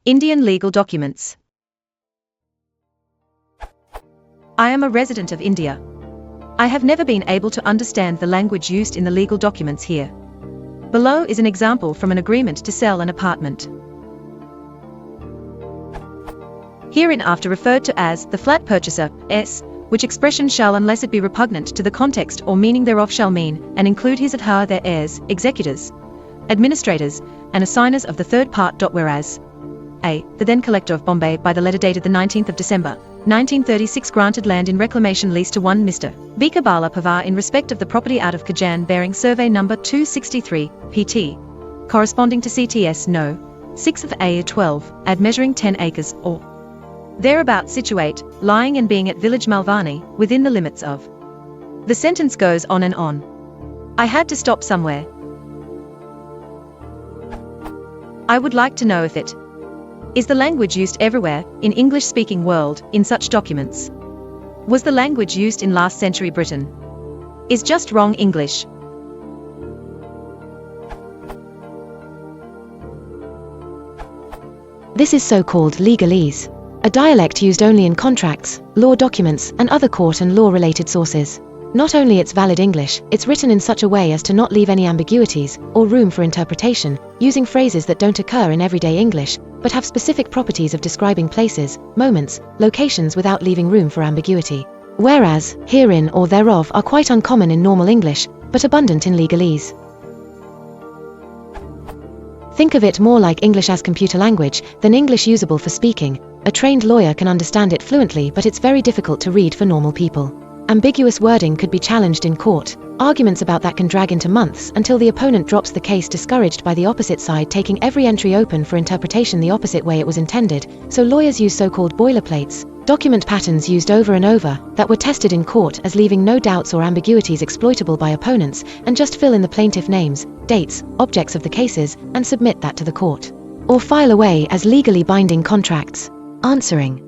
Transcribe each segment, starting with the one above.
Indian legal documents. I am a resident of India. I have never been able to understand the language used in the legal documents here. Below is an example from an agreement to sell an apartment. Hereinafter referred to as the flat purchaser, s, which expression shall, unless it be repugnant to the context or meaning thereof, shall mean and include his and her, their heirs, executors, administrators, and assigners of the third part. Whereas A, the then collector of Bombay, by the letter dated the 19th of December, 1936, granted land in reclamation lease to one Mr. Bikabala Pawar in respect of the property out of Kajan bearing survey number 263, pt, corresponding to CTS No. 6 of A 12, ad measuring 10 acres, or thereabout, situate, lying and being at village Malvani, within the limits of. The sentence goes on and on. I had to stop somewhere. I would like to know if it is the language used everywhere, in English-speaking world, in such documents. Was the language used in last century Britain? Is just wrong English? This is so-called legalese, a dialect used only in contracts, law documents, and other court and law-related sources. Not only it's valid English, it's written in such a way as to not leave any ambiguities, or room for interpretation, using phrases that don't occur in everyday English, but have specific properties of describing places, moments, locations without leaving room for ambiguity. Whereas, herein or thereof are quite uncommon in normal English, but abundant in legalese. Think of it more like English as computer language, than English usable for speaking. A trained lawyer can understand it fluently, but it's very difficult to read for normal people. Ambiguous wording could be challenged in court. Arguments about that can drag into months until the opponent drops the case, discouraged by the opposite side taking every entry open for interpretation the opposite way it was intended. So lawyers use so-called boilerplates, document patterns used over and over, that were tested in court as leaving no doubts or ambiguities exploitable by opponents, and just fill in the plaintiff names, dates, objects of the cases, and submit that to the court. Or file away as legally binding contracts. Answering.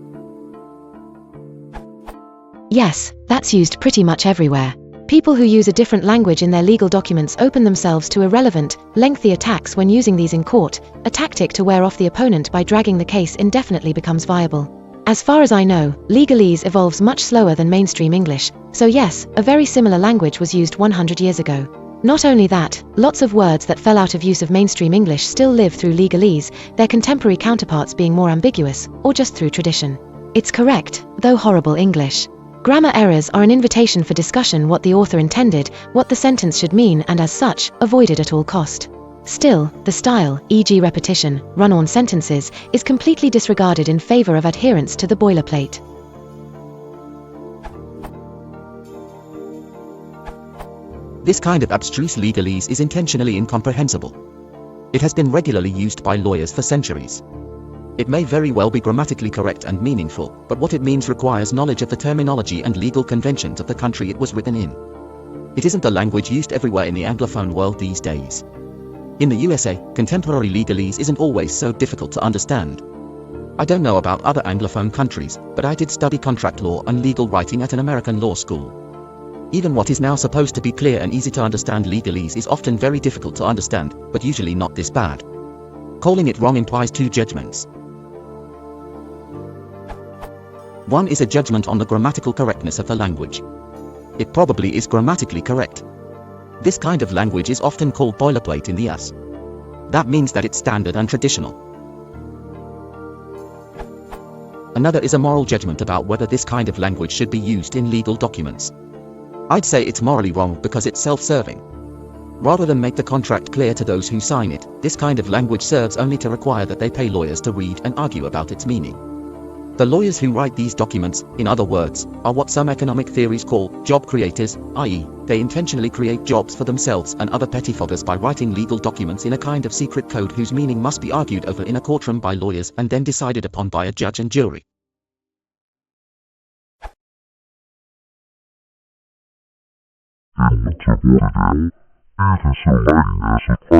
Yes, that's used pretty much everywhere. People who use a different language in their legal documents open themselves to irrelevant, lengthy attacks when using these in court. A tactic to wear off the opponent by dragging the case indefinitely becomes viable. As far as I know, legalese evolves much slower than mainstream English, so yes, a very similar language was used 100 years ago. Not only that, lots of words that fell out of use of mainstream English still live through legalese, their contemporary counterparts being more ambiguous, or just through tradition. It's correct, though horrible English. Grammar errors are an invitation for discussion, what the author intended, what the sentence should mean, and as such, avoided at all cost. Still, the style, e.g. repetition, run-on sentences, is completely disregarded in favor of adherence to the boilerplate. This kind of abstruse legalese is intentionally incomprehensible. It has been regularly used by lawyers for centuries. It may very well be grammatically correct and meaningful, but what it means requires knowledge of the terminology and legal conventions of the country it was written in. It isn't the language used everywhere in the Anglophone world these days. In the USA, contemporary legalese isn't always so difficult to understand. I don't know about other Anglophone countries, but I did study contract law and legal writing at an American law school. Even what is now supposed to be clear and easy to understand legalese is often very difficult to understand, but usually not this bad. Calling it wrong implies two judgments. One is a judgment on the grammatical correctness of the language. It probably is grammatically correct. This kind of language is often called boilerplate in the US. That means that it's standard and traditional. Another is a moral judgment about whether this kind of language should be used in legal documents. I'd say it's morally wrong because it's self-serving. Rather than make the contract clear to those who sign it, this kind of language serves only to require that they pay lawyers to read and argue about its meaning. The lawyers who write these documents, in other words, are what some economic theories call job creators, i.e., they intentionally create jobs for themselves and other pettifoggers by writing legal documents in a kind of secret code whose meaning must be argued over in a courtroom by lawyers and then decided upon by a judge and jury. Ese es el aire, ese